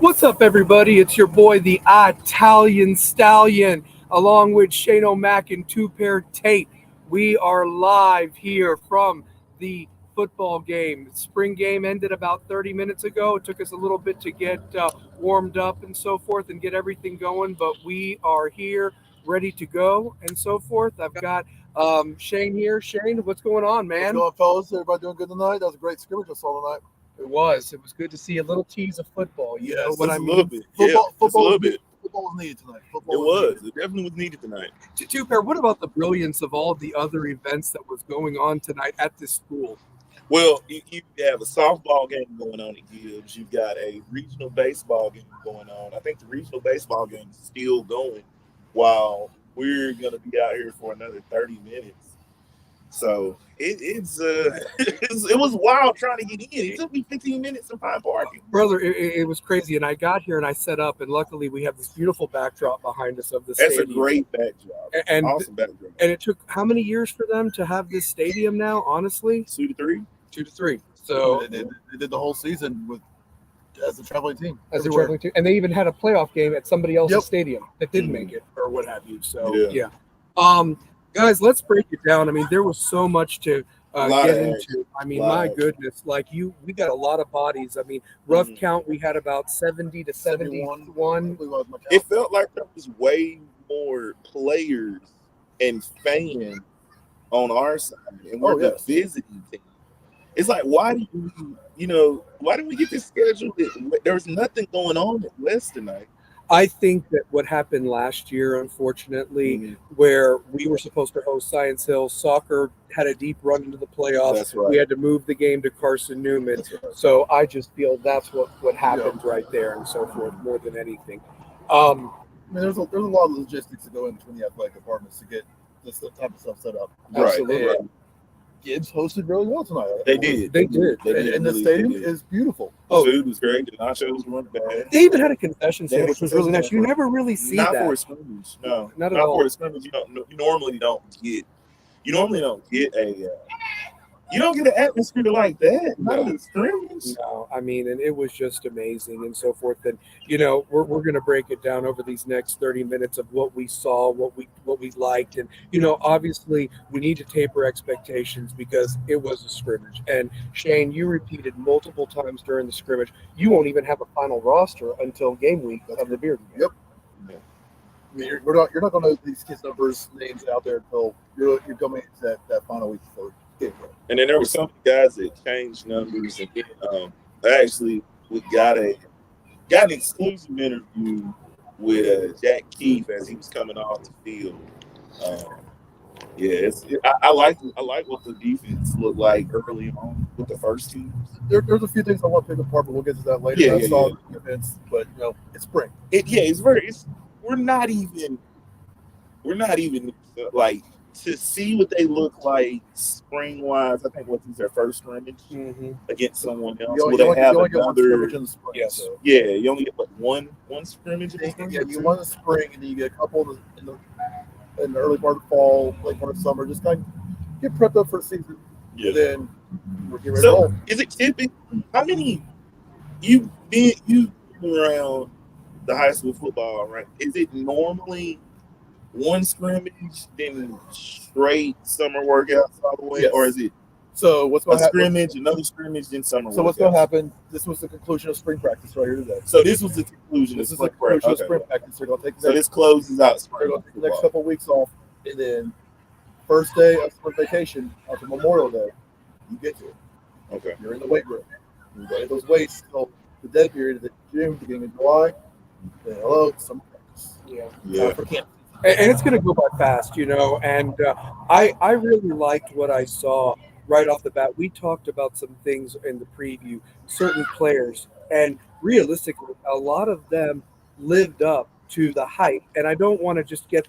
What's up, everybody? It's your boy, the Italian Stallion, along with Shane O'Mac and Two Pair Tate. We are live here from the football game. Spring game ended about 30 minutes ago. It took us a little bit to get warmed up and so forth and get everything going, but we are here ready to go and so forth. I've got Shane here. Shane, what's going on, man? What's going, fellas? Everybody doing good tonight? That was a great scrimmage I saw tonight. It was good to see a little tease of football. You know what I mean? A little bit. Football a little bit. Football was needed tonight. It definitely was needed tonight. Two Pair, what about the brilliance of all the other events that was going on tonight at this school? Well, you have a softball game going on at Gibbs. You've got a regional baseball game going on. I think the regional baseball game is still going while we're going to be out here for another 30 minutes. So it was wild trying to get in. It took me 15 minutes to find parking. Brother, it was crazy. And I got here and I set up, and luckily we have this beautiful backdrop behind us of the stadium. That's a great backdrop. And awesome backdrop. And it took how many years for them to have this stadium now, honestly? 2 to 3. 2 to 3. So they did the whole season as a traveling team. And they even had a playoff game at somebody else's stadium that didn't make it or what have you. So yeah. Guys, let's break it down. I mean, there was so much to get into. I mean, my goodness, we got a lot of bodies. I mean, rough count, we had about 70 to 71. It felt like there was way more players and fans on our side, and we're the visiting team. It's like, why did we get this schedule? There was nothing going on at West tonight. I think that what happened last year, unfortunately, where we were supposed to host Science Hill, soccer had a deep run into the playoffs. That's right. We had to move the game to Carson Newman. That's right. So I just feel that's what happened right there and so forth, more than anything. I mean, there's a lot of logistics that go in between the athletic departments to get this type of stuff set up. Absolutely. Right. Gibbs hosted really well tonight. They did. And the stadium is beautiful. The food was great. The nachos weren't bad. They even had a concession stand, which was really nice. You never really see that. Not for a scrimmage. No, not at all. For a scrimmage. You normally don't get an atmosphere like that. Not a scrimmage. No, I mean, and it was just amazing and so forth. And we're going to break it down over these next 30 minutes of what we saw, what we liked, and obviously we need to taper expectations because it was a scrimmage. And Shane, you repeated multiple times during the scrimmage, you won't even have a final roster until game week of the beard. Yep. Yeah. I mean, you're not going to know these kids' numbers, names out there until you're coming into that final week for. And then there were some guys that changed numbers, and we got an exclusive interview with Jack Keefe as he was coming off the field. I like what the defense looked like early on with the first team. There's a few things I want to pick apart, but we'll get to that later. Defense, but it's spring. We're not even like. To see what they look like spring wise, I think this is their first scrimmage against someone else. You only get one scrimmage in the spring. Yes. So. Yeah, you only get one scrimmage in the spring. Yeah, you won in the spring, and then you get a couple in the early part of fall, late part of summer. Just kind of get prepped up for the season. Yeah. And then we're getting ready to roll. Is it typical? How many you've been around the high school football, right? Is it normally one scrimmage, then straight summer workouts all the way, or is it what's going to happen? Scrimmage, another scrimmage, then summer workouts? So what's going to happen? This was the conclusion of spring practice right here today. So this was the conclusion. This is the conclusion of spring practice. They're going to take this closes out spring. They're going to take the next couple of weeks off, and then first day of spring vacation after Memorial Day, you get to it. Okay. You're in the weight room. You get those weights until the dead period of June, beginning of July. Then summer practice. Yeah. For camp. And it's going to go by fast, and I really liked what I saw right off the bat. We talked about some things in the preview, certain players, and realistically, a lot of them lived up to the hype. And I don't want to just get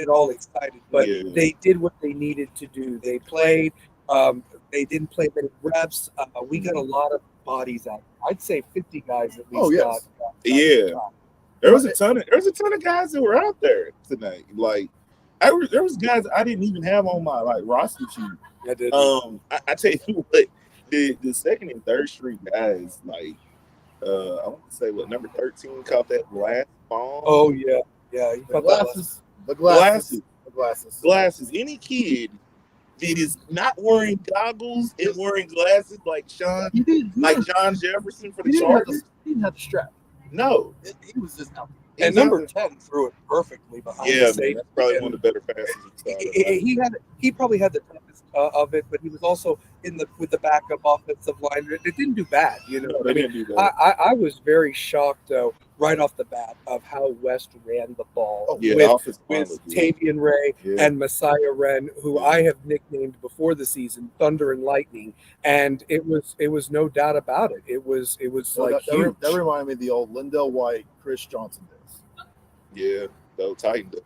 all excited, but they did what they needed to do. They played. They didn't play many reps. We got a lot of bodies out. I'd say 50 guys at least. Got There was a ton of guys that were out there tonight. Like, there was guys I didn't even have on my roster sheet. I did. I tell you what, the second and third string guys, I want to say what number 13 caught that last bomb. Oh yeah, yeah. He The caught that last. glasses. The glasses. The glasses. Glasses. Any kid that is not wearing goggles and wearing glasses like Sean, like John Jefferson for the Chargers. He didn't have the strap. No, He was just out. And number 10 threw it perfectly behind yeah, the man, safety. that's probably one of the better passes. He probably had the toughest of it, but he was also with the backup offensive line. It didn't do bad, you know. No, they didn't do that. I was very shocked though, right off the bat, of how West ran the ball Yeah, with Tavian Ray and Messiah Wren, who I have nicknamed before the season Thunder and Lightning, and it was no doubt about it. It was like huge. That reminded me of the old Lindell White, Chris Johnson days. Yeah, the Titan days.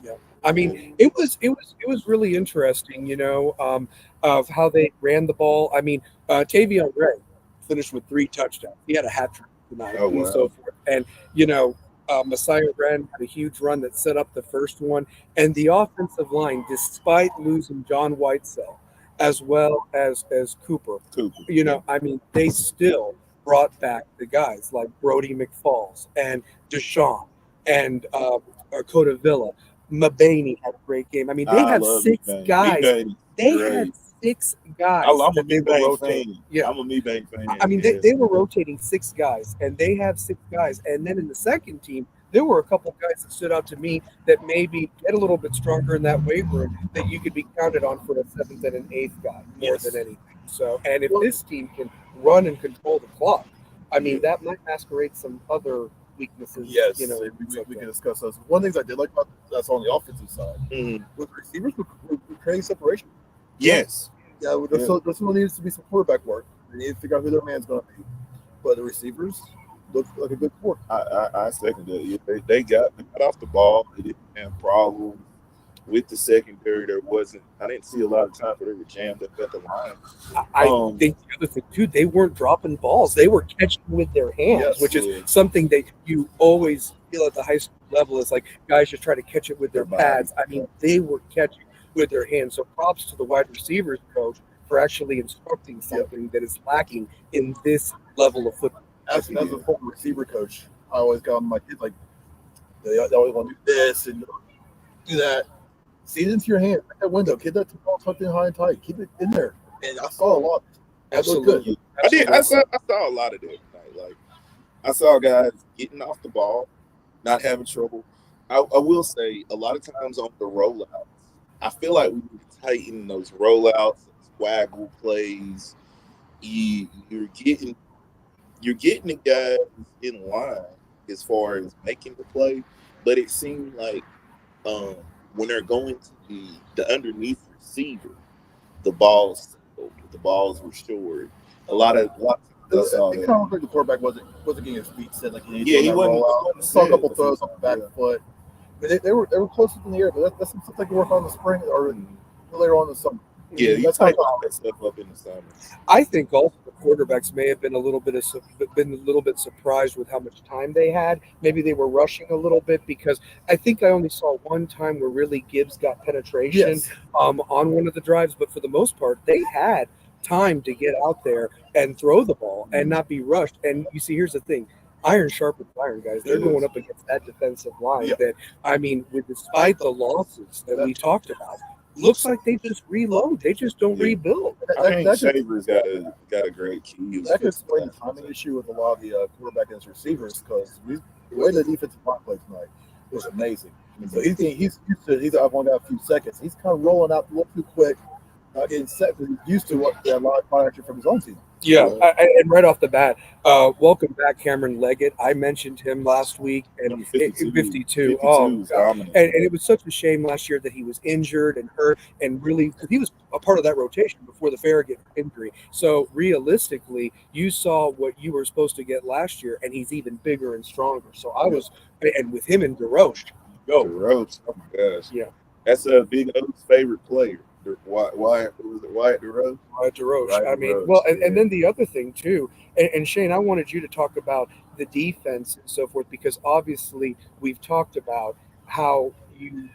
Yeah, I mean, it was really interesting, you know, of how they ran the ball. I mean, Tavion Ray finished with 3 touchdowns. He had a hat trick tonight and so forth. And you know, Messiah Wren had a huge run that set up the first one. And the offensive line, despite losing John Whitesell as well as Cooper, you know, I mean, they still brought back the guys like Brody McFalls and Deshaun and Coda Villa. Mabaney had a great game. I mean, they had 6 guys. They had 6 guys. I'm a Mebane fan. Yeah, I'm a Mebane fan. I mean, they were rotating 6 guys, and they have 6 guys. And then in the second team, there were a couple of guys that stood out to me that maybe get a little bit stronger in that weight room that you could be counted on for a 7th and an 8th guy more than anything. So, and if this team can run and control the clock, I mean, that might masquerade some other weaknesses. Yes, you know, we can discuss those. One of the things I did like about that's on the offensive side with receivers, we're creating separation. Yes. Yeah, there still needs to be some quarterback work. They need to figure out who their man's going to be. But the receivers look like a good core. I second that. They got off the ball. They didn't have problems with the secondary. I didn't see a lot of time where they were jammed up at the line. I think the other thing too, they weren't dropping balls. They were catching with their hands, which is something that you always feel at the high school level. Is like guys just try to catch it with their pads. I mean, they were catching with their hands. So props to the wide receivers coach for actually instructing something that is lacking in this level of football. As a former receiver coach, I always got on my kids like they always want to do this and do that. See it into your hand. Like that window. Get that ball tucked in high and tight. Keep it in there. And I saw a lot. Absolutely. Good. I saw a lot of that tonight. Like I saw guys getting off the ball, not having trouble. I will say a lot of times on the rollouts, I feel like we need to tighten those rollouts, waggle plays. You're getting the guys in line as far as making the play, but it seemed like when they're going to the underneath receiver, the balls were short. A lot of times I saw it kind of looked like the quarterback wasn't getting his feet set like he needed. Yeah, he wasn't. Saw a couple throws on the back foot. But they were close in the air, but that's something they can work on in the spring or later on in the summer. Yeah, you tighten all that stuff up in the summer. I think also the quarterbacks may have been a little bit surprised with how much time they had. Maybe they were rushing a little bit because I think I only saw one time where really Gibbs got penetration on one of the drives, but for the most part, they had time to get out there and throw the ball and not be rushed. And you see, here's the thing. Iron sharpens iron, guys. They're going up against that defensive line that, I mean, despite the losses that we talked about, looks like they just reload. They just don't rebuild. I think Shaver's got a great key. That could explain the timing issue with a lot of the quarterback and receivers because the way the defensive line played tonight was amazing. So he's I've only got a few seconds. He's kind of rolling out a little too quick, getting set because he's used to what a lot of action from his own team. Yeah, and right off the bat, welcome back, Cameron Leggett. I mentioned him last week, and 52. Oh, God. And it was such a shame last year that he was injured and hurt, and really, because he was a part of that rotation before the Farragut injury. So realistically, you saw what you were supposed to get last year, and he's even bigger and stronger. So I was, and with him and DeRoche, DeRoche, oh my gosh, yeah, that's a Big O's favorite player. Wyatt DeRoche? Wyatt DeRoche. I mean, well, and then the other thing too, and Shane, I wanted you to talk about the defense and so forth because obviously we've talked about how you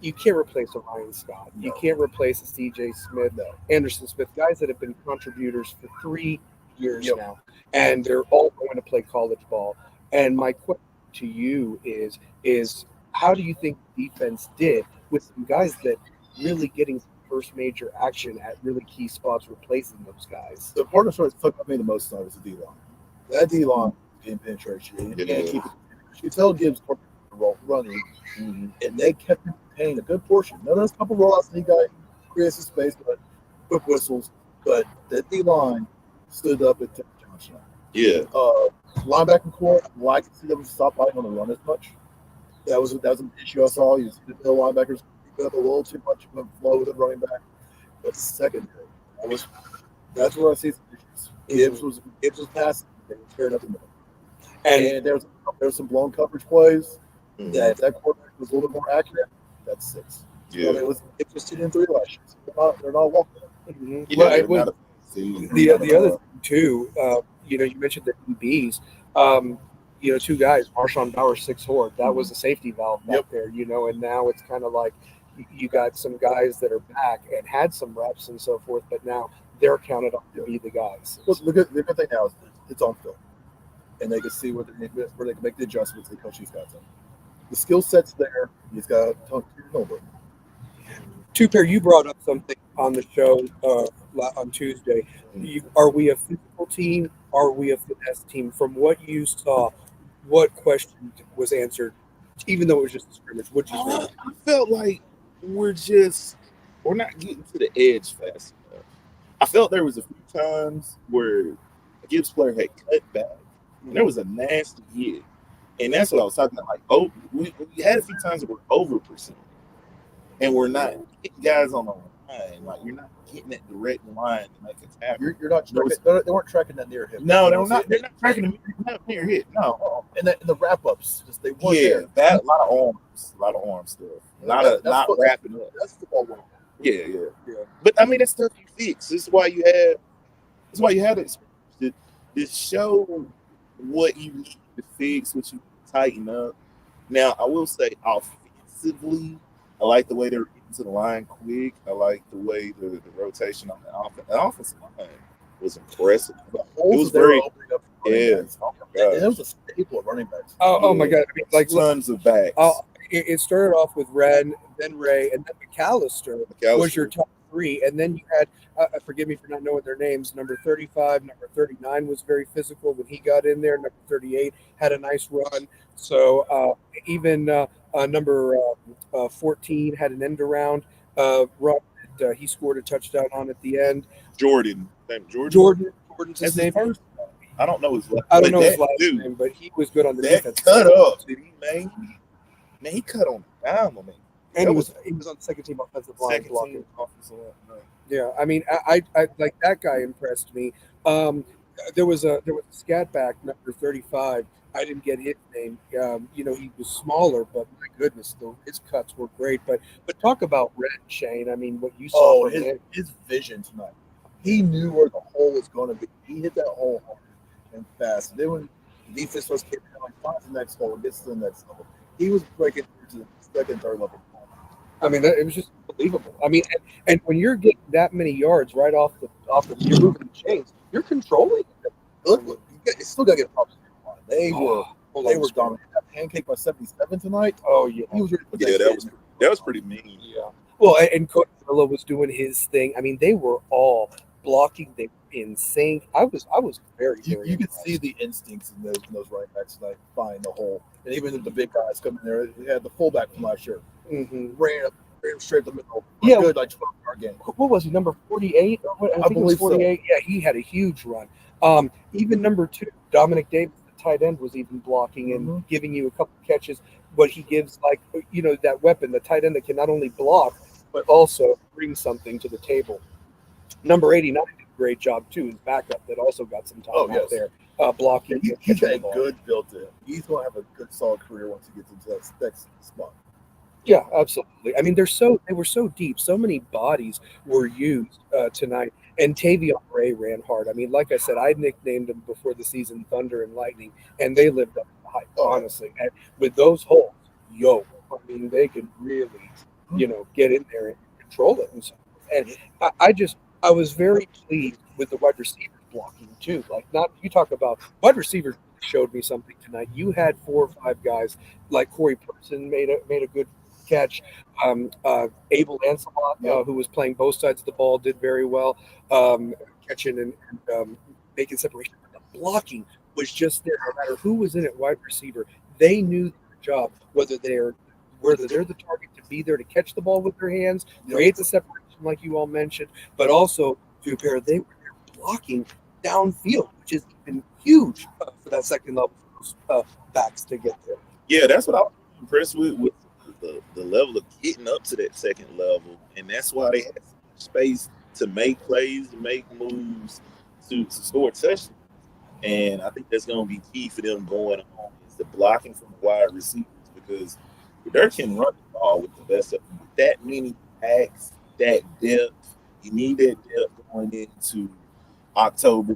can't replace a Ryan Scott, you can't replace a C.J. Smith, Anderson Smith, guys that have been contributors for 3 years Yep. now, and they're all going to play college ball. And my question to you is how do you think defense did with some guys that really getting some first major action at really key spots, replacing those guys? The part of the story that took me the most tonight was the D line. That D line game penetration. And you can't keep it. You could tell Gibbs running, and they kept him paying a good portion. Now there's a couple rollouts and he got created some space, but quick whistles. But the D line stood up at Johnson. Yeah. Linebacking core, I like to see them stop fighting on the run as much. That was an issue I saw. You see the middle linebackers pick up a little too much of a flow with the running back. But secondary, that's where I see some issues. Gibbs was passing, they were tearing up the middle. And there was some blown coverage plays that quarterback was a little bit more accurate. That's 6. Yeah. It was 2-3 last year. They're not walking. Mm-hmm. Well, it was, the other thing too, you mentioned the DBs. 2 guys, Marshawn Bauer, 6'4". That was a safety valve back there, and now it's kind of like you got some guys that are back and had some reps and so forth, but now they're counted on to be the guys. Well, the good thing now is it's on film, and they can see where they can make the adjustments the coach has got them. The skill set's there. He's got a ton to over. Two-Pair, you brought up something on the show on Tuesday. Are we a physical team? Are we a finesse team? From what you saw, what question was answered, even though it was just a scrimmage? What'd you think? I felt like we're not getting to the edge fast enough. I felt there was a few times where a Gibbs player had cut back, and there was a nasty hit. And that's what I was talking about. Like, we had a few times where we're over percent, and we're not getting guys on the line. Like, you're not getting that direct line to make it happen. You're not tracking, they weren't tracking that near hit. No, they're not tracking the near hit. No. And the wrap ups, just they weren't Yeah, there. a lot of arm stuff. Not wrapping up. That's football work. Yeah. But I mean, that's stuff you fix. This is why you have it to show what you need to fix, what you need to tighten up. Now, I will say, offensively, I like the way they're getting to the line quick. I like the way the rotation on the offensive line was impressive. The holes It was they were very- opening up. Yeah. And it was a staple of running backs. Oh my God! I mean, like tons of backs. it started off with Ren, then Ray, and then McAllister was your top 3, and then you had. Forgive me for not knowing their names. Number 35, number 39 was very physical when he got in there. Number 38 had a nice run. So even number 14 had an end around run that he scored a touchdown on at the end. Jordan's His name. First. I don't know his last. I don't know his last name, but he was good on the That defense. cut up, did he, man? Man, he cut on the dime, man. And he was on the second team offensive line Second blocking. team offensive line. Yeah, I mean, I like that guy impressed me. There was a scat back number 35. I didn't get his name. He was smaller, but my goodness, his cuts were great. But talk about Red, Shane. I mean, what you saw from him. His vision tonight. He knew where the hole was going to be. He hit that hole hard and fast. Then when the defense was kicking out, finds the next hole, gets to the next level. He was breaking through to the second, third level. I mean, it was just unbelievable. I mean, and when you're getting that many yards right off the you're moving the chains, you're controlling it. Look, you still got to get a proper line. They were dominating. That pancake by 77 tonight. Oh yeah, he was ready to put that was pretty mean. Yeah. Well, and Coach Miller was doing his thing. I mean, they were all blocking. They were insane. I was very. You could see the instincts in those running backs tonight, find the hole, and even the big guys coming there. They had the fullback from last year. Ran straight to the middle. Yeah, good, like 12-yard game. What was he? Number 48? I think it was 48. So. Yeah, he had a huge run. Even number 2, Dominic Davis, the tight end, was even blocking and giving you a couple catches. But he gives that weapon, the tight end that can not only block but also bring something to the table. Number 89 did a great job too. His backup that also got some time out there blocking. He's got a good built in. He's going to have a good solid career once he gets into that next spot. Yeah, absolutely. I mean, they were so deep. So many bodies were used tonight. And Tavion Ray ran hard. I mean, like I said, I nicknamed them before the season Thunder and Lightning, and they lived up to the hype, honestly. And with those holes, I mean, they could really, get in there and control it. And I was very pleased with the wide receivers blocking too. Like not you talk about wide receivers showed me something tonight. You had 4 or 5 guys like Corey Person made a good catch. Abel Ancelot, who was playing both sides of the ball, did very well, catching and making separation. But the blocking was just there. No matter who was in it, wide receiver, they knew their job. Whether they're the target to be there to catch the ball with their hands, create the separation like you all mentioned, but also to pair they were there blocking downfield, which is even huge for that second level backs to get there. Yeah, that's what I was impressed with the level of getting up to that second level, and that's why they had so much space to make plays, to make moves, to score touchdowns. And I think that's going to be key for them going on is the blocking from the wide receivers because Dirk can run the ball with the best of them. With that many backs, that depth, you need that depth going into October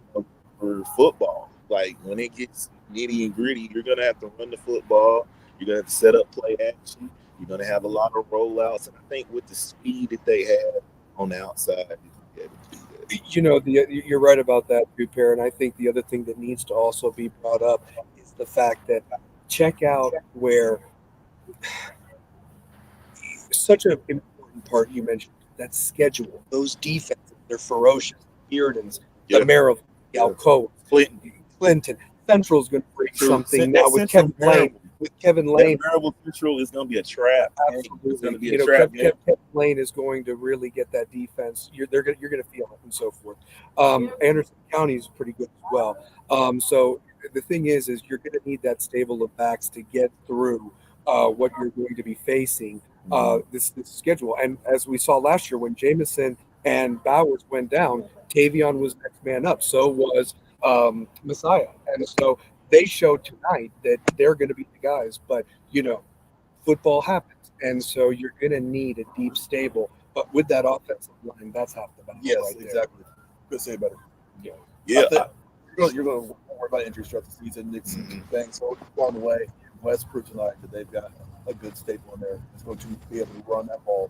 for football. Like when it gets nitty and gritty, you're going to have to run the football. You're going to have to set up play action. You're going to have a lot of rollouts. And I think with the speed that they have on the outside, you're able to do that. You know, you're right about that, Prepare. And I think the other thing that needs to also be brought up is the fact that check out where such an important part you mentioned, that schedule, those defenses, they're ferocious. Bearden's, the Merrill, Alcoa, Clinton. Central's going to bring something now with Kevin Lane. With Kevin Lane, Maryville Central is going to be a trap. Absolutely, it's going to be a trap. Kevin Lane is going to really get that defense. You're going to feel it and so forth. Anderson County is pretty good as well. So the thing is you're going to need that stable of backs to get through what you're going to be facing this schedule. And as we saw last year, when Jameson and Bowers went down, Tavion was next man up. So was Messiah, and so they showed tonight that they're going to be the guys. But football happens, and so you're going to need a deep stable. But with that offensive line, that's half the battle. Yes, right exactly. Could say better. Yeah. You're going to worry about injuries throughout the season. Nick's things along the way. West proved tonight that they've got a good staple in there. It's going to be able to run that ball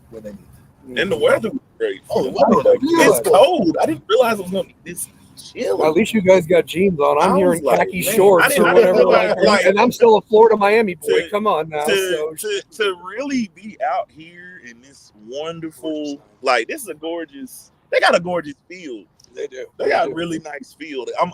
when they need to. And the weather was great. The weather was it's cold. I didn't realize it was going to be this chill. Well, at least you guys got jeans on. I'm here in khaki shorts or I whatever. like, and I'm still a Florida Miami boy. Come on now. To really be out here in this wonderful, this is a gorgeous. They got a gorgeous field. They do. They got a really nice field. I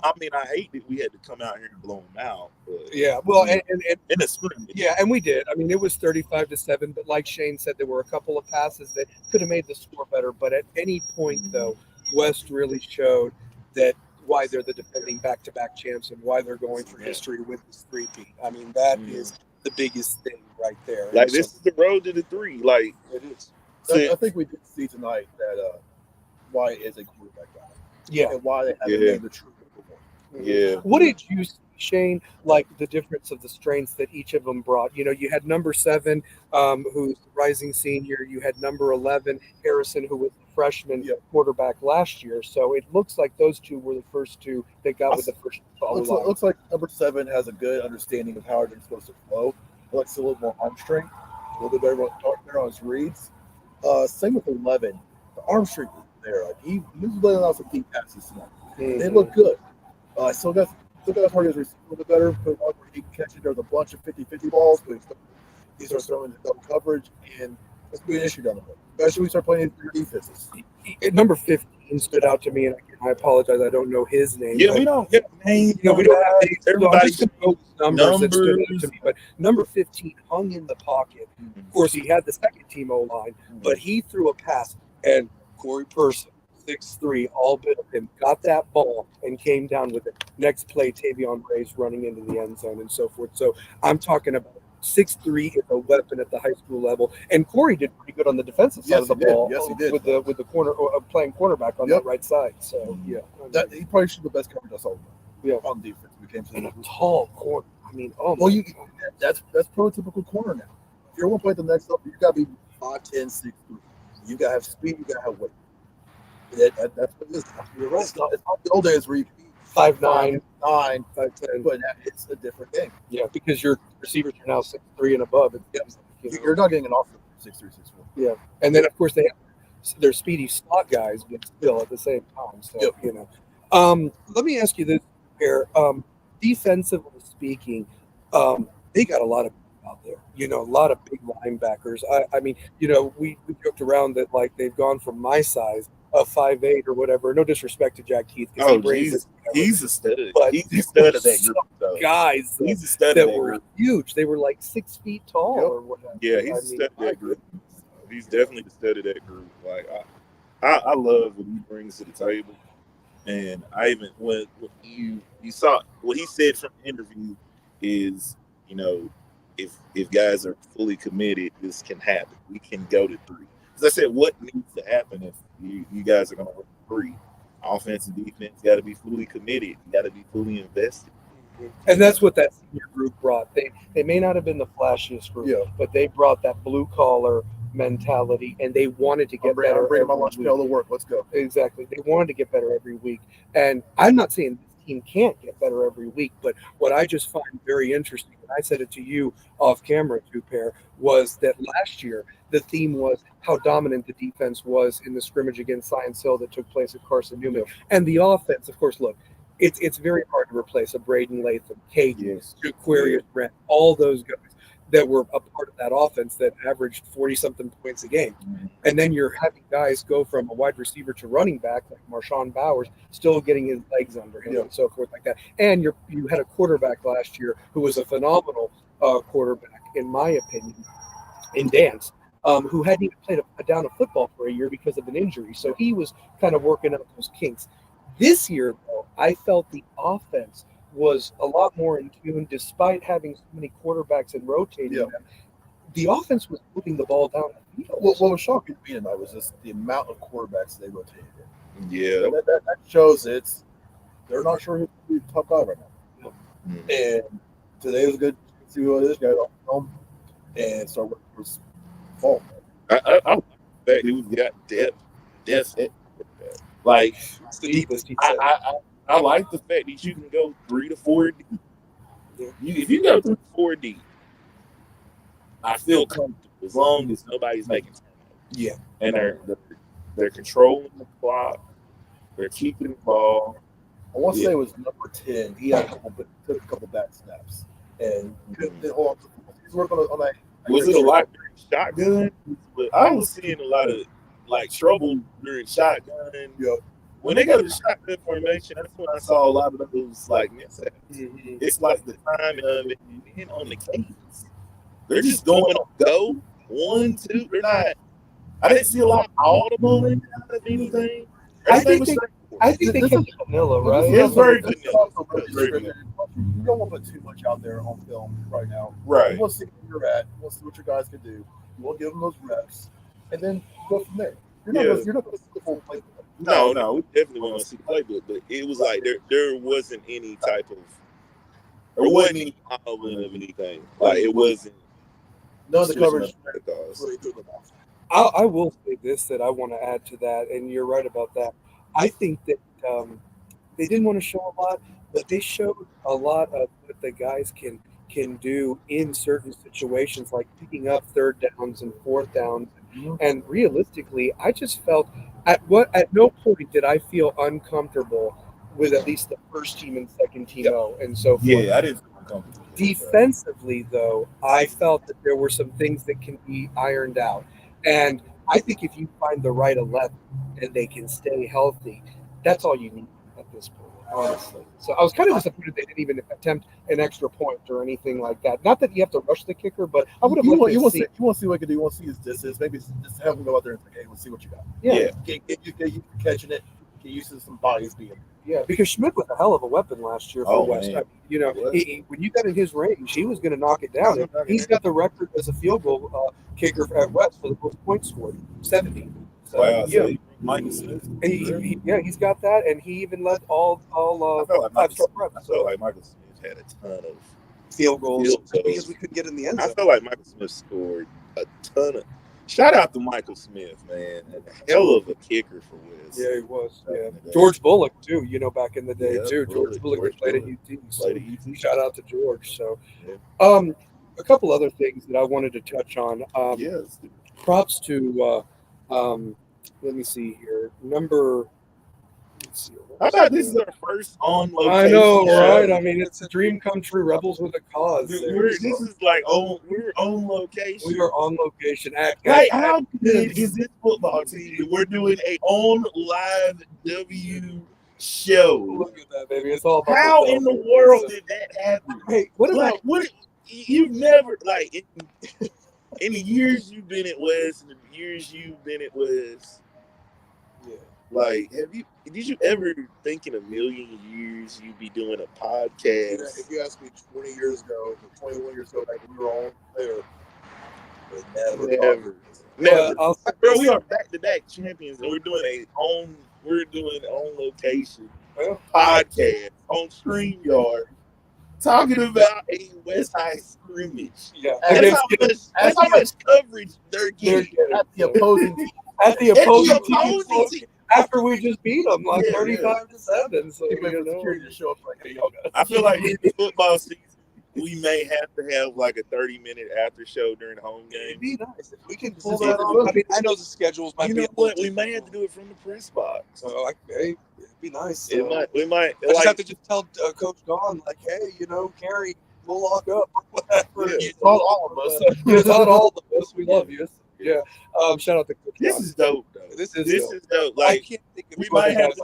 hate that we had to come out here and blow them out. But, yeah, well, and in the spring. Yeah, and we did. I mean, it was 35-7, but like Shane said, there were a couple of passes that could have made the score better. But at any point, though, West really showed that why they're the defending back-to-back champs and why they're going for history with this three-peat. I mean, that is the biggest thing right there. This is the road to the three. It is. I think we did see tonight that Wyatt is a quarterback guy. Yeah. And why they haven't made the true one. Yeah. What did you see, Shane, like the difference of the strengths that each of them brought? You had number 7, who's the rising senior. You had number 11, Harrison, who was the freshman quarterback last year. So it looks like those two were the first two that got with the first looks like number 7 has a good understanding of how everything's supposed to flow. Looks a little more arm strength, a little bit better on his reads. Same with 11. The arm strength is there. Like he was laying out some deep passes tonight. They look good. Still got targets receiver a little bit better. But where he can catch it, there's a bunch of 50-50 balls, but he starts throwing the double coverage, and that's going to be an issue down the road. Especially when we start playing their defenses. Number 15 stood out to me, and I apologize, I don't of his name. Yeah, we don't get names. We don't have names. Everybody numbers that stood out to me. But number 15 hung in the pocket. Of course, he had the second team O-line, but he threw a pass, and Corey Person, 6'3", all bit of him, got that ball and came down with it. Next play, Tavion Ray's running into the end zone and so forth. So I'm talking about 6'3" is a weapon at the high school level. And Corey did pretty good on the defensive side of the ball. Yes, he did. With the corner playing cornerback on that right side. So yeah, he probably should have the best coverage I saw. Yeah, on defense. We came to a tall corner. I mean, that's prototypical corner now. If you're going to play the next level, you got to be 5'10", 6'3". You got to have speed. You got to have weight. That's what it is. You're right. It's not the old days where you 5'9", 5'10", but it's a different game. Yeah, because your receivers are now 6'3" and above. You're not getting an offer for 6'3", 6'4". Yeah, and then of course they have their speedy slot guys, but still at the same time. So Let me ask you this here. Defensively speaking, they got a lot of out there. A lot of big linebackers. I mean, we joked around that like they've gone from my size of 5'8" or whatever. No disrespect to Jack Keith because he Oh, brings it, Jesus. He's a stud. but He's a there stud were of that some group, though. guys He's a stud of that that were group. huge. They were like 6 feet tall Yep. or whatever. Yeah, I he's a mean, stud of that group. He's definitely the stud of that group. Like I love what he brings to the table. And I even when you saw what he said from the interview is, if guys are fully committed, this can happen. We can go to 3. As I said, what needs to happen if you guys are going to win 3? Offense and defense got to be fully committed. You got to be fully invested. and that's what that senior group brought. They may not have been the flashiest group, Yeah. but they brought that blue collar mentality, and they wanted to get better. I'm bringing my every lunch week. pail to work. Let's go. Exactly. They wanted to get better every week. And I'm not saying this team can't get better every week, but what I just find very interesting, and I said it to you off camera, Pair, was that last year the theme was how dominant the defense was in the scrimmage against Science Hill that took place at Carson Newman. And the offense, of course, look, it's very hard to replace a Braden Latham, Caden, Aquarius Brent, all those guys that were a part of that offense that averaged 40-something points a game. And then you're having guys go from a wide receiver to running back like Marshawn Bowers, still getting his legs under him and so forth like that. And you had a quarterback last year who was a phenomenal quarterback, in my opinion, in Dance, who hadn't even played a down of football for a year because of an injury. So he was kind of working out those kinks. This year, though, I felt the offense was a lot more in tune, despite having so many quarterbacks and rotating them. The offense was moving the ball down the field. What was shocking to me tonight was just the amount of quarterbacks they rotated. Yeah. That shows they're not sure who's the top guy right now. And today was good to see who it is, guys on film, and start working for his fall. I like the fact that we got depth. Like, It's the deepest he said. I like the fact that you can go 3 to 4 deep. If you go 3 to 4 deep, I feel comfortable as long as nobody's making turnovers. Yeah. And they're controlling the clock. They're keeping the ball. I want to say it was number 10. He had took a couple back snaps and couldn't hold on to the ball. He's working on that. Was it a lot during shotgun? But I was seeing a lot of trouble during shotgun. Yeah. When they go to shotgun formation, that's when I saw a lot of those mishaps. It's like the timing of it, and then on the cadence, they're just going on go 1, 2. They're not. I didn't see a lot of audible in out of anything. I think they kept it vanilla, right? It's very This is vanilla. also really scripted. You don't want to put too much out there on film right now. Right. You want to see where you're at. You want to see what your guys can do. You want to give them those reps, and then go from there. You're not going to see the whole playbook. No, we definitely want to see the playbook, but it was like there wasn't any type of, there wasn't any outline of anything. Like it wasn't. None of the coverage. Really good enough. I will say this that I want to add to that, and you're right about that. I think that they didn't want to show a lot, but they showed a lot of what the guys can do in certain situations, like picking up 3rd downs and 4th downs. And realistically, I just felt at no point did I feel uncomfortable with at least the first team and second team and so forth. Yeah, I didn't feel uncomfortable. Defensively, though, I felt that there were some things that can be ironed out. And I think if you find the right 11 and they can stay healthy, that's all you need at this point, honestly. So I was kind of disappointed they didn't even attempt an extra point or anything like that. Not that you have to rush the kicker, but I would have liked to see. You want to see what he can do. You want to see his distance. Maybe just have him go out there and say, "Hey, let's see what you got." Yeah. Get you catching it. Get used to some bodies being. Yeah, because Schmidt was a hell of a weapon last year for West. Man. When you got in his range, he was going to knock it down. And he's got the record as a field goal kicker at West for the most points scored, 70. So, Wow, yeah. Michael Smith. He's got that, and he even led all I felt like five-star reps. I felt like Michael Smith had a ton of Field goals field goals. because we couldn't get in the end I zone. feel like Michael Smith scored a ton of. Shout out to Michael Smith, man. A hell of a kicker for West. Yeah, he was. Back Yeah, in the day. George Bullock too. Back in the day Yeah, too. George Bullock George played at Bullock. UT. So Played at UT. shout out to George. So, Yeah. a couple other things that I wanted to touch on. Yes. Props to let me see here. Number How about this is our first on location? I know, show? right? I mean, it's a dream come true. Rebels with a cause. This is like we're on location. We are on location. Like, how good is this football team? We're doing a on live W show. Look at that, baby. It's all about How in the world did that happen? Hey, what is Like, what you've never like in the years you've been at West and the years you've been at West. Yeah. Like, did you ever think in a million years you'd be doing a podcast? If you asked me 20 years ago, or 21 years ago, like when we were on there, Never. Bro, we are back-to-back champions, and we're doing on location podcast on StreamYard, talking about a West High scrimmage. Yeah. That's how much coverage they're getting at the opposing team. At the opposing team. team. After we just beat them like 35-7. So Security to show up like, hey, y'all guys. I feel like in the football season, we may have to have like a 30-minute after show during the home game. it'd be nice if we can This pull is that it. off. I mean, I know the schedules might You be. know what? We may have to do it from the press box. So hey, it'd be nice. We might. I just Like, have to just tell Coach Gone, like, hey, Carrie, we'll lock up or whatever. Yeah. It's not all of us. It's not all of us. We love you. Yeah. Shout out to Coach this John. is dope, though. This is dope. I Like, can't think of we it. might have to.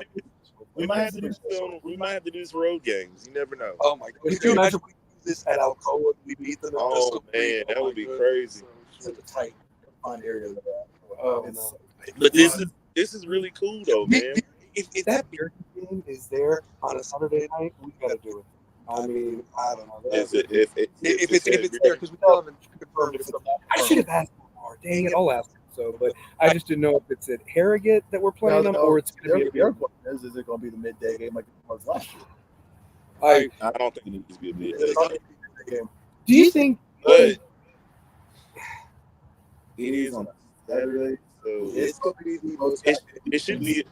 We might have to do some. We might have to do some road games. You never know. Oh my god! Could you imagine we do this at Alcoa? We beat them. At Oh Bristol man, Creek? that Oh, would be my crazy. It's such a tight, confined area. No. But this is really cool though, man. If that beer game is there on a Saturday night, we got to do it. I mean, I don't know. If it's there, because we still haven't confirmed if it's I should have asked more. Dang it, I'll ask him. So, but I just didn't know if it's at Harrogate that we're playing them or it's going to be. Your question is it going to be the midday game like it was last year? I don't think it needs to be a big It's not gonna be the midday game. Do you think? but it is on Saturday, so It's going to be the most. it should be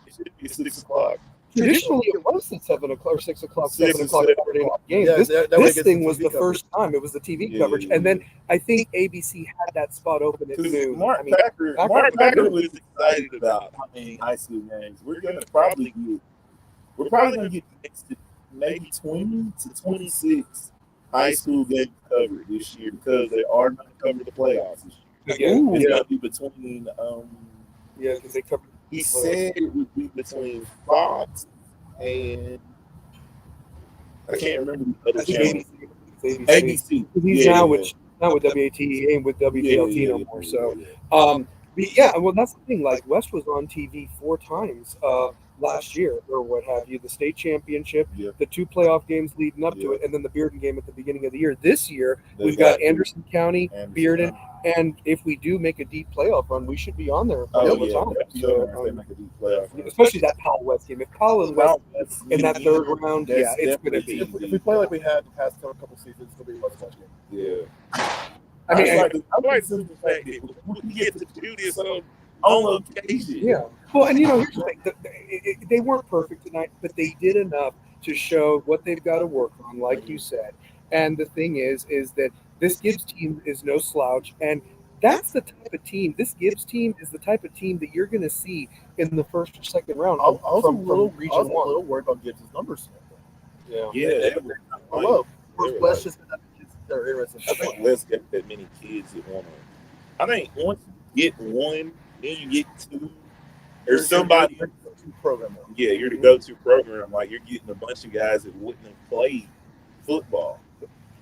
6 o'clock. Traditionally, it was the 7 o'clock or 6 o'clock, 7 6 o'clock or 7 Saturday night game. Yeah, This, that way it this gets thing the was TV the coverage. first time. It was the TV Yeah, coverage, yeah, and then I think ABC had that spot open at noon. Mark I mean, Packer was excited about how many high school games. We're probably gonna get next to maybe 20 to 26 high school games covered this year because they are going to cover the playoffs this year. yeah, It's yeah, going to be between. yeah, because they covered. He said it would be between Fox and I can't remember the other I think channel. ABC. ABC. He's Yeah, now yeah. with not with WAT, he ain't with WTLT Yeah, no more. So, yeah. but yeah, well, that's the thing. Like West was on TV 4 times last year, or what have you. The state championship, Yeah. the 2 playoff games leading up to Yeah. it, and then the Bearden game at the beginning of the year. This year, They we've got got Anderson County, Anderson Bearden, County. and if we do make a deep playoff run, we should be on there Oh, all the yeah. time. If they make a deep playoff run. Especially that Powell West game. If Powell and West in that third round, That's yeah, it's going to definitely- be. If we play like we had the past couple seasons, it's going to be a must watch game. Yeah. I mean, I like the fact that we get to do this on location. yeah. Well, and here's the thing: they weren't perfect tonight, but they did enough to show what they've got to work on, like you said. And the thing is that this Gibbs team is no slouch, and that's the type of team. This Gibbs team is the type of team that you're going to see in the first or second round I was from a little Region 1. little worried about Gibbs' numbers. Yeah. Yeah. I love. They were West just they're interested. I think West got that many kids that want to. I think once you get one, then you get two. There's somebody. program. Yeah, you're the go-to program. Like you're getting a bunch of guys that wouldn't have played football.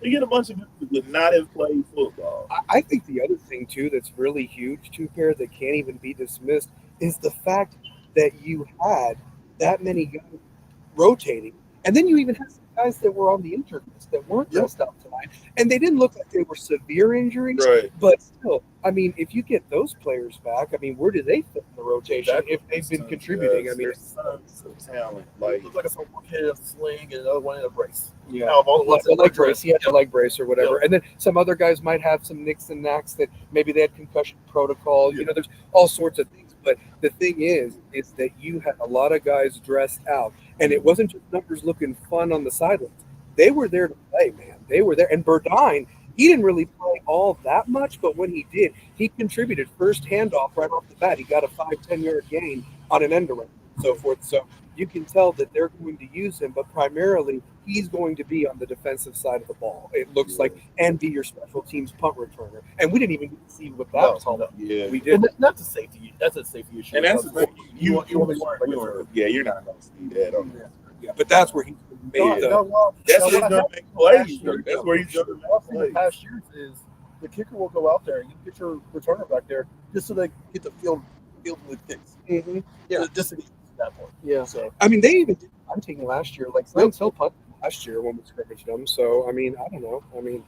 You get a bunch of people that would not have played football. I think the other thing too that's really huge, two pair that can't even be dismissed, is the fact that you had that many guys rotating, and then you even had some guys that were on the injured list that weren't dressed up tonight, and they didn't look like they were severe injuries. Right. But still, I mean, if you get those players back, I mean, where do they fit in the rotation if they've been contributing? I mean, there's tons of talent. Like Looks like a one hit in a sling and another one in a brace. yeah. Now, of all the ones The that leg were brace, he had the leg brace or whatever, Yeah. and then some other guys might have some nicks and knacks that maybe they had concussion protocol. You know, there's all sorts of things. But the thing is that you had a lot of guys dressed out, and it wasn't just numbers looking fun on the sidelines. They were there to play, man. They were there, and Burdine, he didn't really play all that much, but when he did, he contributed. First handoff right off the bat, he got a 5-10 yard gain on an end around, and so forth. So you can tell that they're going to use him, but primarily he's going to be on the defensive side of the ball. It looks like, and be your special teams punt returner. And we didn't even get to see what that was all about. Yeah, We did. That's a safety. That's a safety issue. and that's the thing. You want me to Yeah, you're not going to see that. Yeah, but that's where he's made Yeah. the. That's where he's going to make plays. That's where he's going to I've make seen in plays. past years is the kicker will go out there and you get your returner back there just so they get the field with kicks. Mhm. Yeah, just to get to that point. Yeah. So I mean, they even did punting last year. Like Science Hill punted last year when we scrimmaged them. So I mean, I don't know. I mean,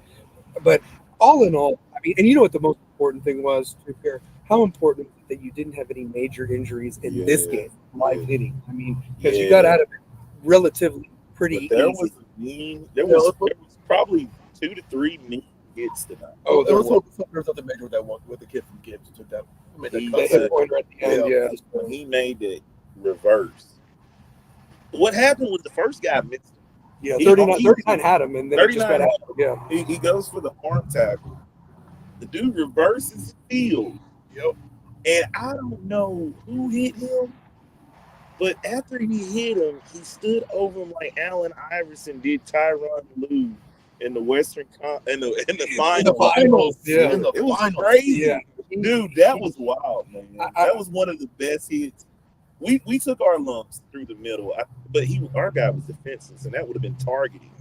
but all in all, I mean, and you know what the most important thing was to compare how important was it that you didn't have any major injuries in this game, live hitting. I mean, because you got out of it relatively pretty But there easy. was a mean. There was probably 2 to 3 mean hits tonight. Oh, there there was something major with that one with the kid from Gibbs took that. Made that He the cut. hit pointer at the end. Yeah. When he made that reverse. What happened was the first guy missed. Yeah, He- 39 had him, and then it just 39 got out. Yeah. He goes for the arm tackle. The dude reverses field. Yep. And I don't know who hit him, but after he hit him, he stood over him like Allen Iverson did Tyronn Lue in the in the finals. Yeah. In the It was finals. crazy. Yeah. Dude, that was wild, man. I- That was one of the best hits. We took our lumps through the middle, but our guy was defenseless, and that would have been targeting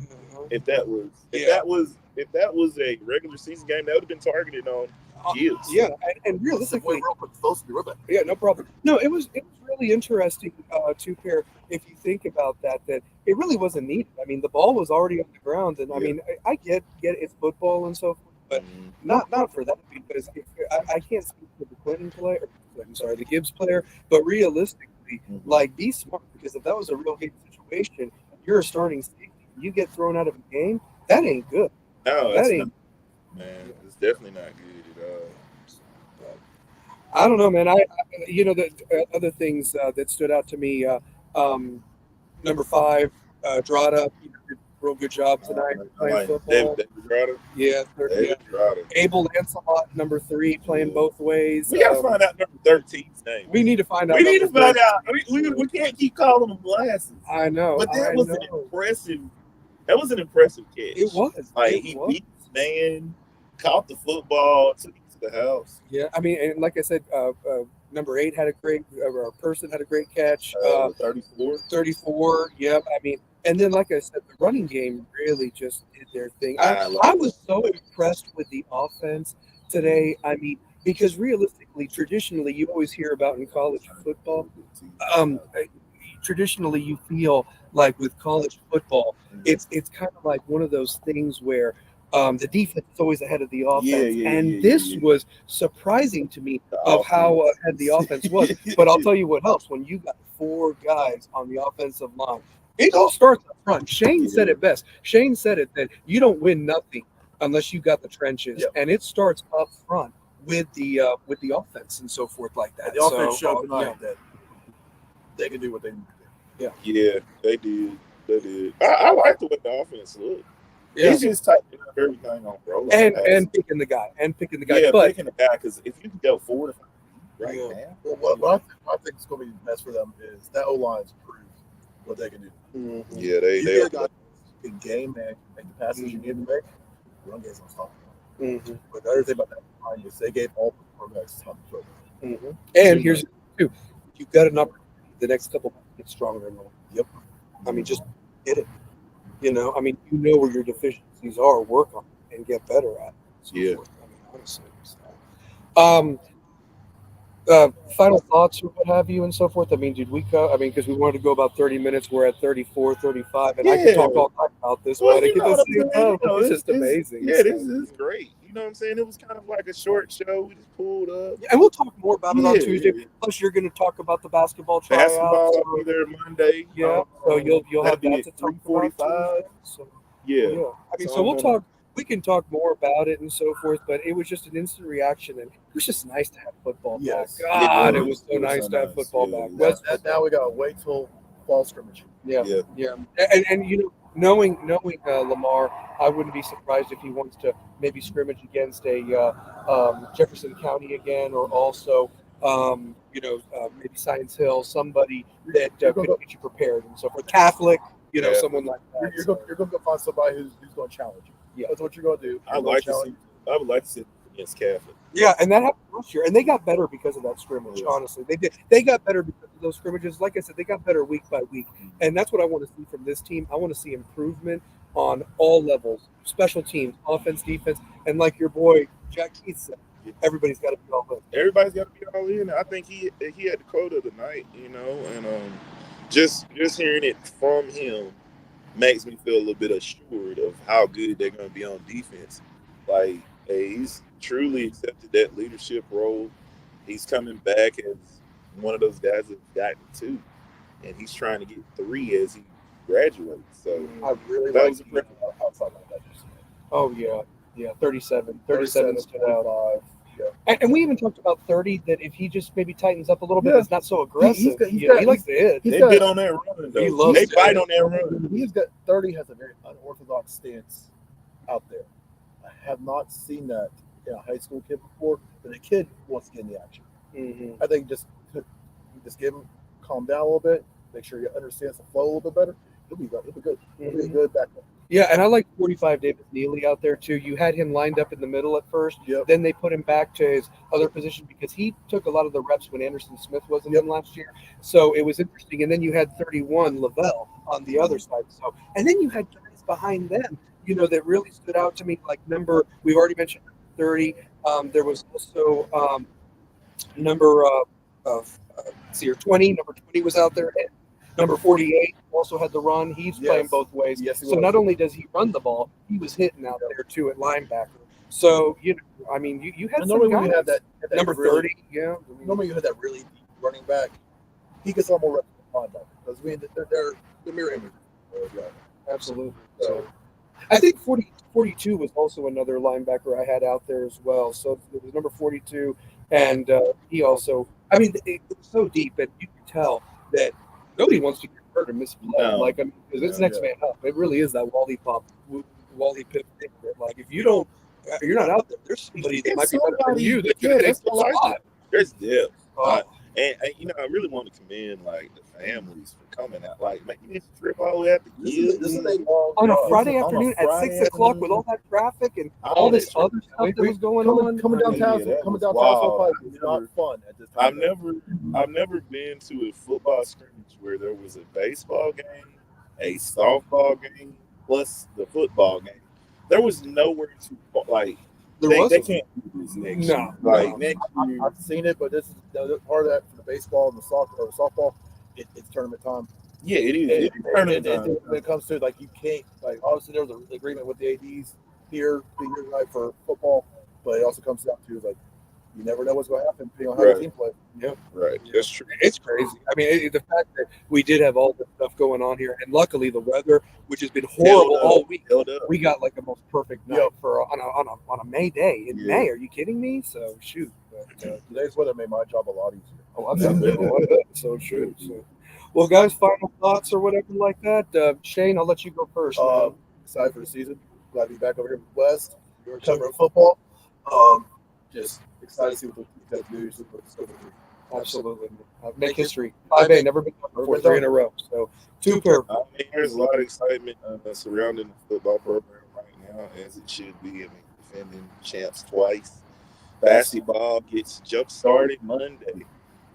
if that was a regular season game. That would have been targeted on Gibbs. Yeah, and Listen, realistically, wait, real quick, supposed to be real quick. yeah, no problem. No, it was really interesting to pair. If you think about that it really wasn't needed. I mean, the ball was already on the ground, and I mean, I get it's football and so forth, but not for that because I can't speak for the Clinton player. I'm sorry, the Gibbs player, but realistically, like be smart because if that was a real game situation, you're a starting safety, you get thrown out of a game, that ain't good. No, That that's ain't. man. It's definitely not good at all. I don't know, man. You know, the other things that stood out to me. Number 5, Drada, did a real good job tonight playing football. David Drada. Yeah, David Drada. Abel Lancelot, number 3, playing both ways. We gotta find out number 13's name. We need to find out. We need to number find 13. out. We can't keep calling them glasses. I know, But that I was know. an impressive. That was an impressive catch. It was. Like It he was. beat his man, caught the football, took it to the house. Yeah, I mean, and like I said, number 8 had a great. Our person had a great catch. 34. 34. Yep. I mean, and then like I said, the running game really just did their thing. I I was so impressed with the offense today. I mean, because realistically, traditionally, you always hear about in college football. Traditionally, you feel like with college football, it's kind of like one of those things where the defense is always ahead of the offense, this was surprising to me of how ahead the offense was. But I'll tell you what helps when you got 4 guys on the offensive line. It all starts up front. Shane said it best. Shane said it that you don't win nothing unless you got the trenches, and it starts up front with the offense and so forth like that. And the offense showed tonight that they can do what they need to do. Yeah, they did. They did. I like the way the offense looked. Yeah. He's just tightening up everything on bro. And picking the guy. Yeah, but picking the guy because if you can go 4 to 5 right now, Well, what I think is going to be best for them is that O line's proved what they can do. yeah, they You got a game man, make the passes you need to make. Run game's unstoppable. But the other thing about that line is they gave all the quarterbacks time to throw. And here's too, you've got an opportunity the next couple months to get stronger and more. Yep. I mean, just get it. You know, I mean, you know where your deficiencies are, work on it, and get better at it. So forth. I mean, honestly. Final thoughts or what have you and so forth. I mean, did we go? I mean, because we wanted to go about 30 minutes. We're at 34, 35, and I could talk all night about this, but at the same time, it's just amazing. Yeah, this is great. You know what I'm saying? It was kind of like a short show. We just pulled up. Yeah, and we'll talk more about it on Tuesday. Plus, you're going to talk about the basketball tryouts. Basketball will be there Monday. Yeah, so you'll have that to talk about. 3:45. So, Yeah. I mean, so we'll talk. We can talk more about it and so forth, but it was just an instant reaction, and it was just nice to have football Yes. back. God, It it was so nice to have football Yeah. back. Now we got to wait till fall scrimmage. Yeah, Yeah. and you know, knowing Lamar, I wouldn't be surprised if he wants to maybe scrimmage against a Jefferson County again, or also maybe Science Hill, somebody that could get you prepared and so forth. Catholic, Yeah. someone like that. You're going to go find somebody who's going to challenge you. Yeah. That's what you're going to do. I would like to see against Catholic. Yeah, and that happened last year, and they got better because of that scrimmage. Honestly, they did. They got better because of those scrimmages. Like I said, they got better week by week, and that's what I want to see from this team. I want to see improvement on all levels: special teams, offense, defense, and like your boy Jack Keith said, everybody's got to be all in. Everybody's got to be all in. I think he had the quote of the night, and just hearing it from him makes me feel a little bit assured of how good they're going to be on defense. Like, hey, he's truly accepted that leadership role. He's coming back as one of those guys that's gotten 2, and he's trying to get 3 as he graduates. So I really that like was impressive. Outside like that. Oh yeah, 37 stood out. 45. Yeah. And we even talked about 30. That if he just maybe tightens up a little bit, Yeah. it's not so aggressive. He He likes to hit. he's They got- bit on that run, though. He loves They it. bite on that run. He's got 30 has a very unorthodox stance out there. I have not seen that in a high school kid before, but a kid wants to get in the action. Mhm. I think just give him calm down a little bit, make sure he understands the flow a little bit better. He'll be good. He'll be good. He'll be a good backup. Yeah, and I like 45 David Neely out there too. You had him lined up in the middle at first. Yep. Then they put him back to his other position because he took a lot of the reps when Anderson Smith wasn't in last year. So it was interesting. And then you had 31 Lavelle on the other side. So and then you had guys behind them, that really stood out to me. Like we've already mentioned 30. There was also number of 20. Number 20 was out there. And number 48 also had the run. He's playing both ways. Yes, he so was. not only does he run the ball, he was hitting out there too at linebacker. So you had And some normally when you guys. have that Number really, 30, yeah. normally you have that really deep running back. He gets a lot more reps than linebacker because they're mirror images. Absolutely. So I think 42 was also another linebacker I had out there as well. So it was number 42, and he also. I mean, it was so deep, and you could tell that nobody wants to get hurt and miss a play. No. Because it's next man up. It really is that Wally Pipp thing. That, like, if you're not out there, there's somebody that might be better than you that could take the spot. There's depth. Oh. And I really want to commend the families for coming out. Like, man, you need to trip all the way out to This is a long On a drive. Friday On a afternoon at Friday 6 o'clock afternoon. with all that traffic and Oh, all this that's other stuff that was going on. coming downtown, that coming was downtown wild. so it's not fun at this time. I've never been to a football scrimmage where there was a baseball game, a softball game, plus the football game. There was nowhere to they can't do this next No. year. Like next year, I've seen it, but this is part of that for the baseball and the soccer or softball. It's tournament time. yeah, it is. It's tournament And time. when it comes to you can't obviously there was an agreement with the ADs here right for football, but it also comes down to you never know what's going to happen depending on how the team plays. Right, that's true. It's crazy. I mean, the fact that we did have all this stuff going on here, and luckily the weather, which has been horrible all week, Held up. we got like a most perfect night on a May day in May. Are you kidding me? So shoot. But, Today's weather made my job a lot easier. oh, absolutely. So true. So, well, guys, final thoughts or whatever like that. Shane, I'll let you go first. man. Excited for the season. Glad to be back over here in the West. You're covering football. Just excited to see what the team's got to do. Absolutely. Make history. 5A, never been done before, 3 in a row. So, 2 pair. I mean, there's a lot of excitement surrounding the football program right now, as it should be. I mean, defending champs twice. Basketball gets jump started Monday,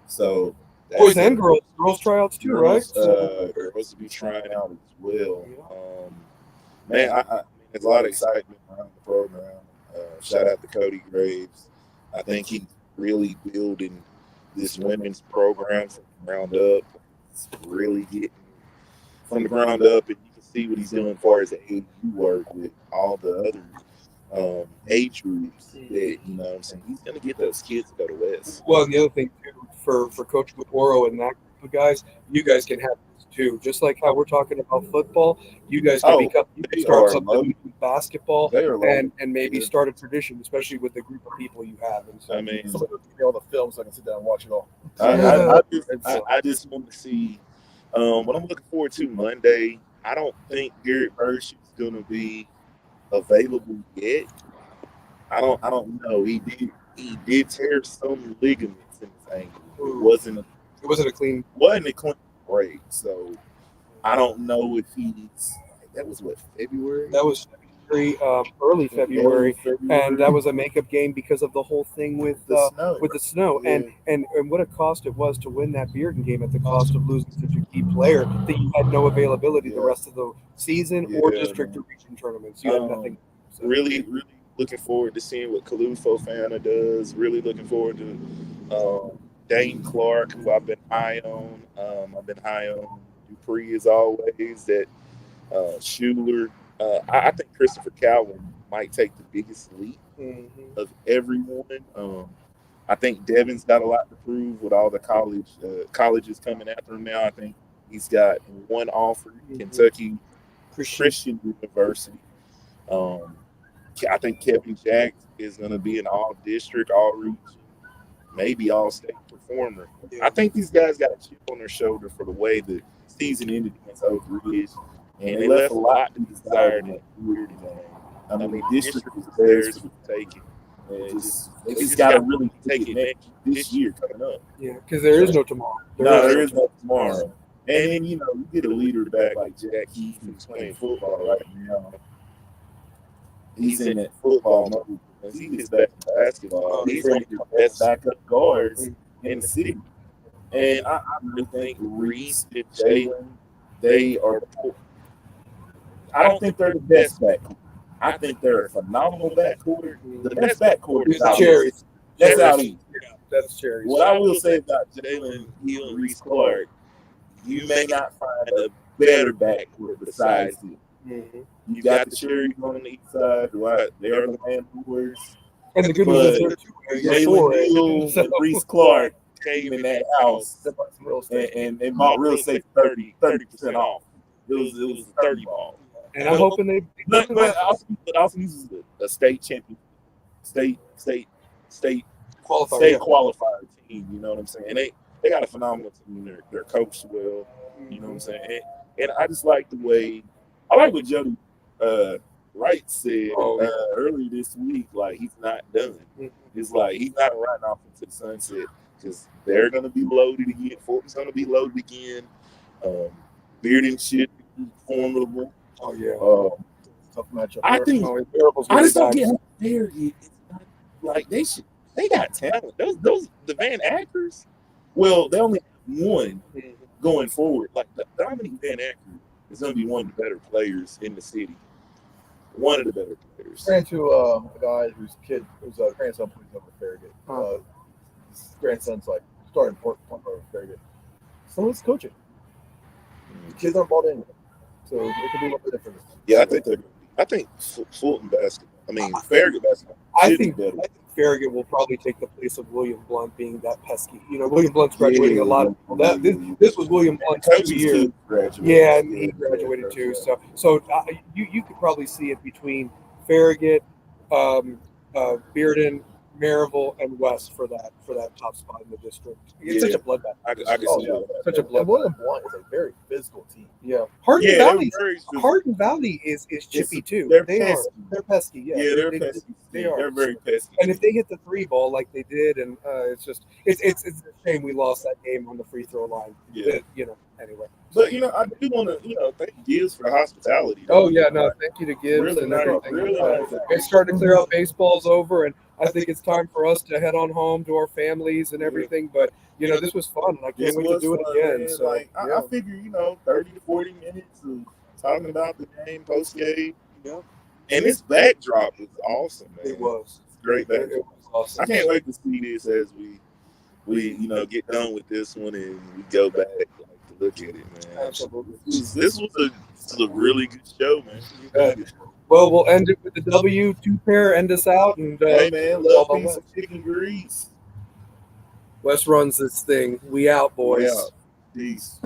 so Boys and girls. Girls tryouts too, right? We're supposed to be trying out as well. Man, I there's a lot of excitement around the program. Shout out to Cody Graves. I think he's really building this women's program from the ground up. It's really getting from the ground up, and you can see what he's doing as far as the AU work with all the other age groups. That what I'm saying, he's going to get those kids to go to West. Well, and the other thing too, for Coach Gaboro and that group of guys, you guys can have this too. Just like how we're talking about football, you guys can start something with basketball and maybe start a tradition, especially with the group of people you have. And so, I mean, somebody give me all the film so I can sit down and watch it all. I just want to see what I'm looking forward to Monday. I don't think Garrett Bursch is going to be available yet. I don't know. He did tear some ligaments in his ankle. Ooh. It wasn't a clean. a clean break. So I don't know if he's. That was what, February. That was early February, and that was a makeup game because of the whole thing with the snow, Yeah. and what a cost it was to win that Bearden game at the cost of losing such a key player that you had no availability the rest of the season or district or region tournaments. You had nothing. So. Really looking forward to seeing what Kalu Fofana does. Really looking forward to Dane Clark, who I've been high on. I've been high on Dupree as always. That Schuler. I think Christopher Calvin might take the biggest leap of everyone. I think Devin's got a lot to prove with all the colleges coming after him now. I think he's got one offer, Kentucky Christian University. I think Kevin Jack is going to be an all-district, all-region, maybe all-state performer. I think these guys got a chip on their shoulder for the way the season ended against Oak Ridge. And they left a lot to be desired in that weird game. I mean, district is theirs for the taking. They just got to really take it this year coming up. Yeah, because there is no tomorrow. There is no tomorrow. And then, you get a leader back like Jack Heath who's playing football right now. He's in that football mode. He gets back to basketball. He's one of the best backup guards in the city. And I really think Reese and Jalen, they are – I don't think they're the best backcourt. I think they're a phenomenal backcourt. The best backcourt is out Cherries. That's out east. That's Cherries. What I will say about Jalen Hill and Reese Clark, you may not find a better backcourt besides him. You got the Cherries on the east side. They are the landlords. And the good news is Jalen Hill and Reese Clark came in that house and bought real estate 30% off. It was a 30 ball. And I'm hoping they. But also uses a state champion, state qualified team. You know what I'm saying? They got a phenomenal team. They're coached well. You know what I'm saying? And I just like the way I like what Jody Wright said earlier this week. Like he's not done. It's like he's not riding off into the sunset because they're going to be loaded again. Fulton's going to be loaded again. Bearden should be formidable. Oh yeah. Tough matchup. I think I just don't get how fair it's not like they got talent. Those the Van Ackers. Well, they only have one going forward. Like Dominic Van Acker is going to be one of the better players in the city. One of the better players. Ran to a guy whose grandson plays over at Farragut. His grandson's like starting point guard at Farragut. So it's coaching. Kids aren't bought in. So it could be a little bit different. Yeah, I think Fulton basketball. I mean, Farragut basketball. I think Farragut will probably take the place of William Blunt being that pesky. William Blunt's graduating a lot. This was William Blunt's 2 years. Yeah, and he graduated too. So you could probably see it between Farragut, Bearden, Maryville, and West for that top spot in the district. It's such a bloodbath. I can see that. Such a bloodbath. And William Blunt is a very physical team. Yeah, Hardin Valley is chippy too. They're pesky. Yeah, they're pesky. They're very pesky. And if they hit the 3 ball like they did, and it's a shame we lost that game on the free throw line. Yeah. Anyway. But I do want to thank Gibbs for the hospitality. Oh yeah, no, thank you to Gibbs and everything. It's starting to clear out. Baseball's over, and I think it's time for us to head on home to our families and everything. But this was fun. I can't wait to do it again. Man. So I figure 30 to 40 minutes of talking about the game, post game. And this backdrop was awesome, man. It was Great backdrop. It was awesome. I can't wait to see this as we get done with this one and we go back to look at it, man. Absolutely. This was a really good show, man. Well, we'll end it with the W. 2 pair, end us out. And hey, man, love, peace, and chicken grease. Wes runs this thing. We out, boys. Peace.